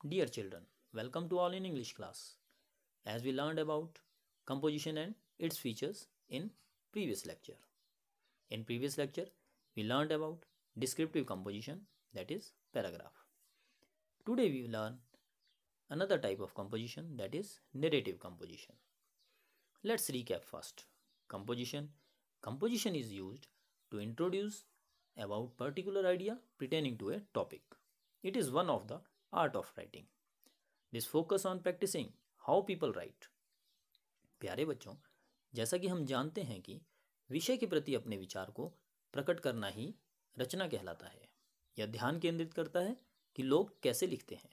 Dear children, welcome to All in English class. As we learned about composition and its features in previous lecture. In previous lecture, we learned about descriptive composition, that is paragraph. Today we learn another type of composition, that is narrative composition. Let's recap first. Composition. Composition is used to introduce about particular idea pertaining to a topic. It is one of the art of writing. This focus on practicing how people write. प्यारे बच्चों, जैसा कि हम जानते हैं कि विषय के प्रति अपने विचार को प्रकट करना ही रचना कहलाता है। यह ध्यान केंद्रित करता है कि लोग कैसे लिखते हैं।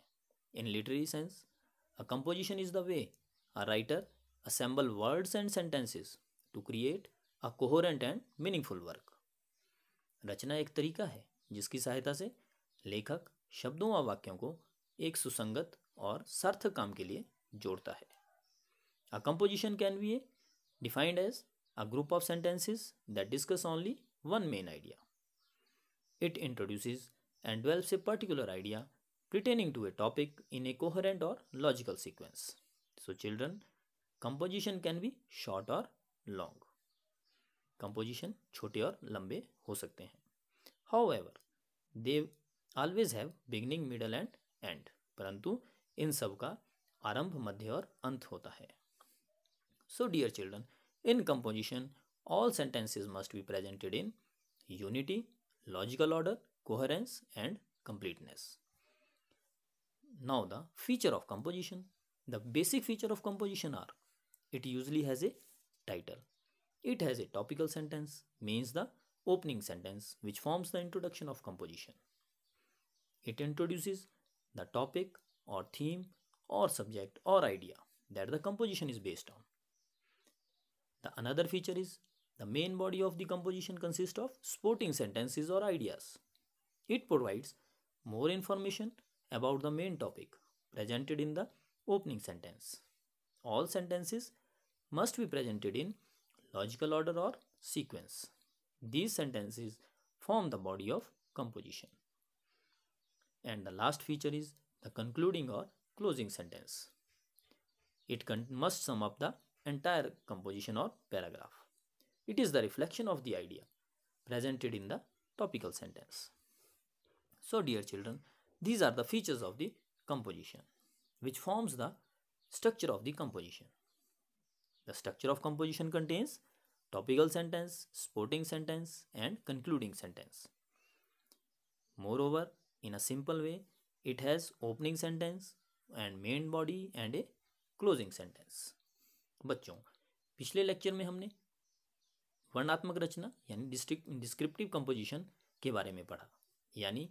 In literary sense, a composition is the way a writer assemble words and sentences to create a coherent and meaningful work. रचना एक तरीका है जिसकी सहायता से लेखक शब्दों व वाक्यों को एक सुसंगत और सार्थक काम के लिए जोड़ता है। A composition can be defined as a group of sentences that discuss only one main idea. It introduces and develops a particular idea pertaining to a topic in a coherent or logical sequence. So children, composition can be short or long. Composition छोटे और लंबे हो सकते हैं. However, they always have beginning, middle and end. परंतु इन सब का आरंभ, मध्य और अंत होता है. So dear children, in composition, all sentences must be presented in unity, logical order, coherence and completeness. Now the feature of composition. The basic feature of composition are: it usually has a title. It has a topical sentence, means the opening sentence which forms the introduction of composition. It introduces the topic or theme or subject or idea that the composition is based on. The another feature is the main body of the composition consists of supporting sentences or ideas. It provides more information about the main topic presented in the opening sentence. All sentences must be presented in logical order or sequence. These sentences form the body of composition. And the last feature is the concluding or closing sentence. It must sum up the entire composition or paragraph. It is the reflection of the idea presented in the topical sentence. So dear children, these are the features of the composition which forms the structure of the composition. The structure of composition contains topical sentence, supporting sentence and concluding sentence. Moreover, in a simple way, it has opening sentence and main body and a closing sentence. बच्चों, पिछले lecture में हमने वर्णनात्मक रचना यानी descriptive composition के बारे में पढ़ा। यानी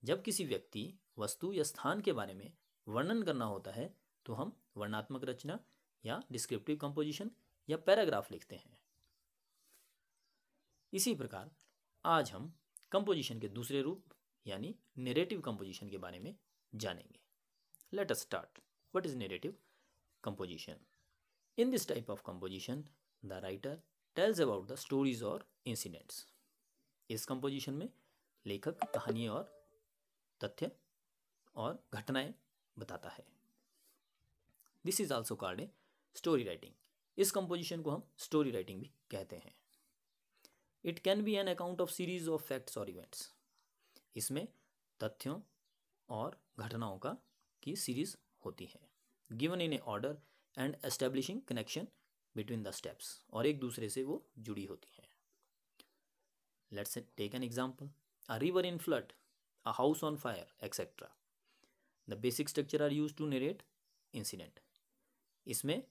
जब किसी व्यक्ति, वस्तु या स्थान के बारे में वर्णन करना होता है तो हम वर्णनात्मक रचना या डिस्क्रिप्टिव कंपोजिशन या पैराग्राफ लिखते हैं। इसी प्रकार आज हम कंपोजिशन के दूसरे रूप यानी नैरेटिव कंपोजिशन के बारे में जानेंगे। Let us start. What is narrative composition? In this type of composition, the writer tells about the stories or incidents. इस composition में लेखक कहानी और तथ्य और घटनाएं बताता है। This is also called a story writing. इस composition को हम story writing भी कहते हैं। It can be an account of series of facts or events. इसमें तथ्यों और घटनाओं की सीरीज होती है। Given in a order and establishing connection between the steps, और एक दूसरे से वो जुड़ी होती हैं। Let's take an example. A river in flood, a house on fire, etc. The basic structure are used to narrate incident. इसमें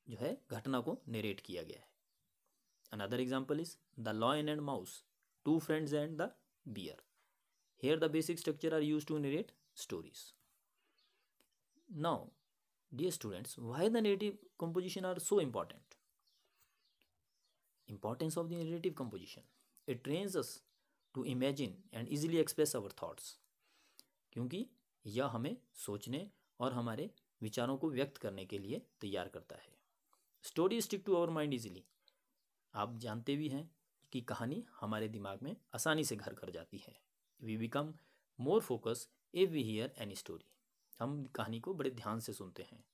जो है घटना को narrate किया गया है। Another example is the lion and mouse, two friends and the bear. Here the basic structure are used to narrate stories. Now, dear students, why the narrative composition are so important? Importance of the narrative composition. It trains us to imagine and easily express our thoughts. क्योंकि यह हमें सोचने और हमारे विचारों को व्यक्त करने के लिए तैयार करता है। Story stick to our mind easily. आप जानते भी हैं कि कहानी हमारे दिमाग में आसानी से घर कर जाती है. We become more focus if we hear any story. हम कहानी को बड़े ध्यान से सुनते हैं।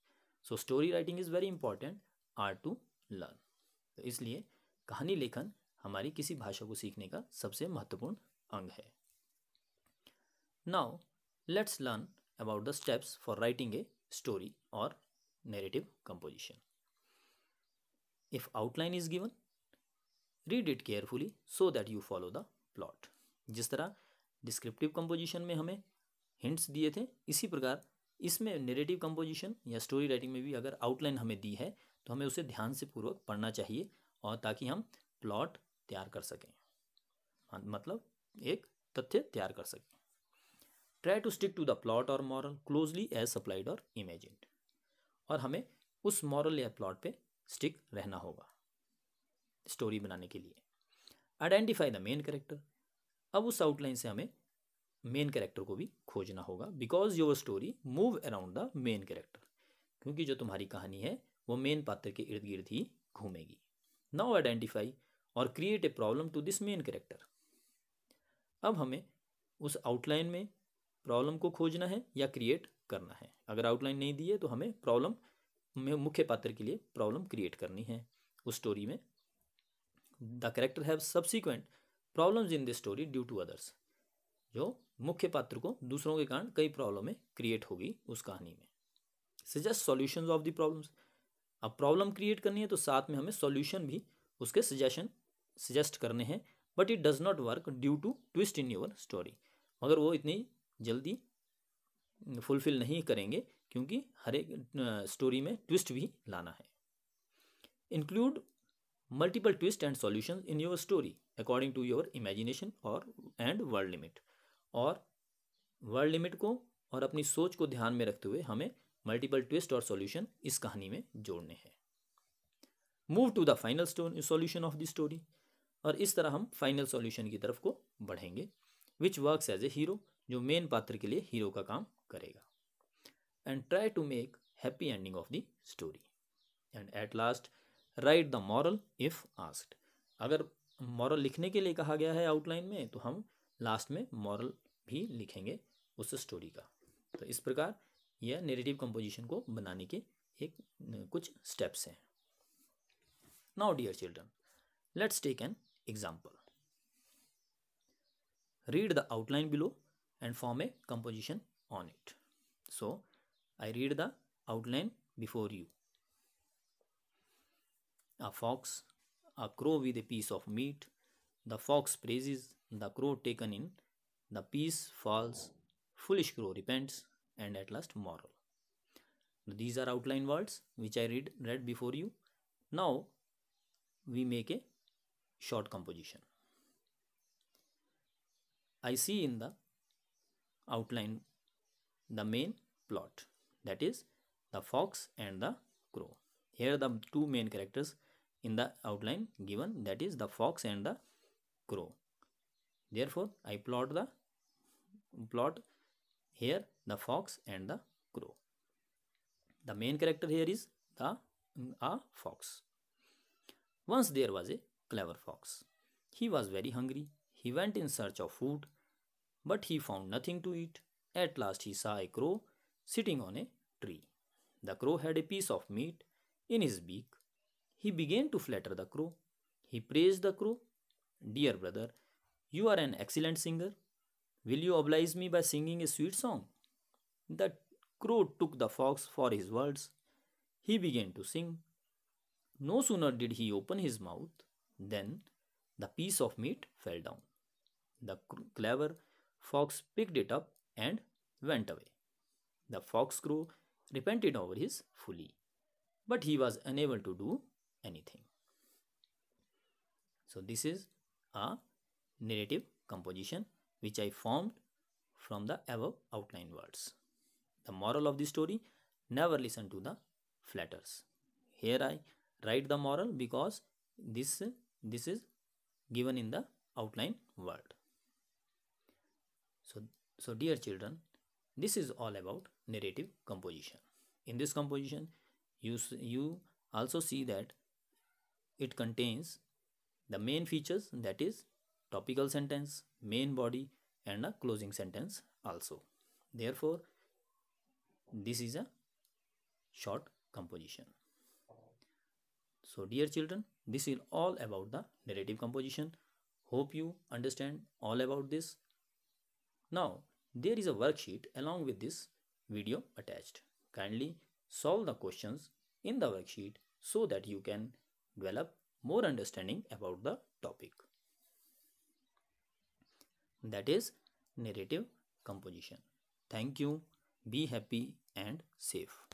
So story writing is very important art to learn. तो इसलिए कहानी लेखन हमारी किसी भाषा को सीखने का सबसे महत्वपूर्ण अंग है। Now let's learn about the steps for writing a story और narrative composition. If outline is given, read it carefully so that you follow the plot. जिस तरह डिस्क्रिप्टिव कंपोजिशन में हमें हिंट्स दिए थे, इसी प्रकार इसमें नरेटिव कंपोजिशन या स्टोरी राइटिंग में भी अगर आउटलाइन हमें दी है तो हमें उसे ध्यान से पूर्वक पढ़ना चाहिए और ताकि हम प्लॉट तैयार कर सकें, मतलब एक तथ्य तैयार कर सकें। Try to stick to the plot और मॉरल क्लोजली एज सप्लाइड और इमेजिन्ड। और हमें उस मॉरल या प्लॉट पे स्टिक रहना होगा स्टोरी बनाने के लिए। Identify the main character. अब उस आउटलाइन से हमें मेन कैरेक्टर को भी खोजना होगा, because your story move around the main character, क्योंकि जो तुम्हारी कहानी है वो मेन पात्र के इर्द गिर्द ही घूमेगी। नाउ आइडेंटिफाई और create a problem to this main character. अब हमें उस आउटलाइन में प्रॉब्लम को खोजना है या क्रिएट करना है। अगर आउटलाइन नहीं दी है तो हमें प्रॉब्लम में मुख्य पात्र के लिए प्रॉब्लम क्रिएट करनी है उस स्टोरी में। The character have subsequent problems in this story due to others. जो मुख्य पात्र को दूसरों के कारण कई प्रॉब्लमें क्रिएट होगी उस कहानी में। Suggest solutions of the problems. अब प्रॉब्लम क्रिएट करनी है तो साथ में हमें सॉल्यूशन भी उसके सजेस्ट करने हैं, but it does not work due to twist in your story. मगर वो इतनी जल्दी फुलफिल नहीं करेंगे क्योंकि हर एक स्टोरी में ट्विस्ट भी लाना है। Include multiple twist and solutions in your story according to your imagination और एंड वर्ड लिमिट। और वर्ड लिमिट को और अपनी सोच को ध्यान में रखते हुए हमें मल्टीपल ट्विस्ट और सॉल्यूशन इस कहानी में जोड़ने हैं। Move to the final solution of the story. और इस तरह हम फाइनल सॉल्यूशन की तरफ को बढ़ेंगे, which works as a hero, जो मेन पात्र के लिए हीरो का काम करेगा। And try to make happy ending of the story. And at last write the moral if asked. अगर मॉरल लिखने के लिए कहा गया है आउटलाइन में तो हम लास्ट में मॉरल भी लिखेंगे उस स्टोरी का। तो इस प्रकार यह नैरेटिव कंपोजिशन को बनाने के कुछ स्टेप्स हैं। Now dear children, let's take an example. Read the outline below and form a composition on it. So, I read the outline before you. A fox, a crow with a piece of meat. The fox praises, the crow taken in. The piece falls, foolish crow repents, and at last moral. These are outline words which I read before you. Now, we make a short composition. I see in the outline the main plot, that is the fox and the crow. Here the two main characters in the outline given, that is the fox and the crow. Therefore I plot here the fox and the crow. The main character here is a fox. Once there was a clever fox. He was very hungry. He went in search of food, but he found nothing to eat. At last he saw a crow sitting on a tree. The crow had a piece of meat in his beak. He began to flatter the crow. He praised the crow. Dear brother, you are an excellent singer. Will you oblige me by singing a sweet song? The crow took the fox for his words. He began to sing. No sooner did he open his mouth than the piece of meat fell down. The clever fox picked it up and went away. The fox crow repented over his folly, but he was unable to do anything. So this is a narrative composition which I formed from the above outline words. The moral of the story: never listen to the flatters. Here I write the moral because this is given in the outline word. So dear children, this is all about narrative composition. In this composition, you also see that it contains the main features, that is topical sentence, main body, and a closing sentence also. Therefore, this is a short composition. So dear children, this is all about the narrative composition. Hope you understand all about this. Now there is a worksheet along with this video attached. Kindly solve the questions in the worksheet so that you can develop more understanding about the topic. That is narrative composition. Thank you. Be happy and safe.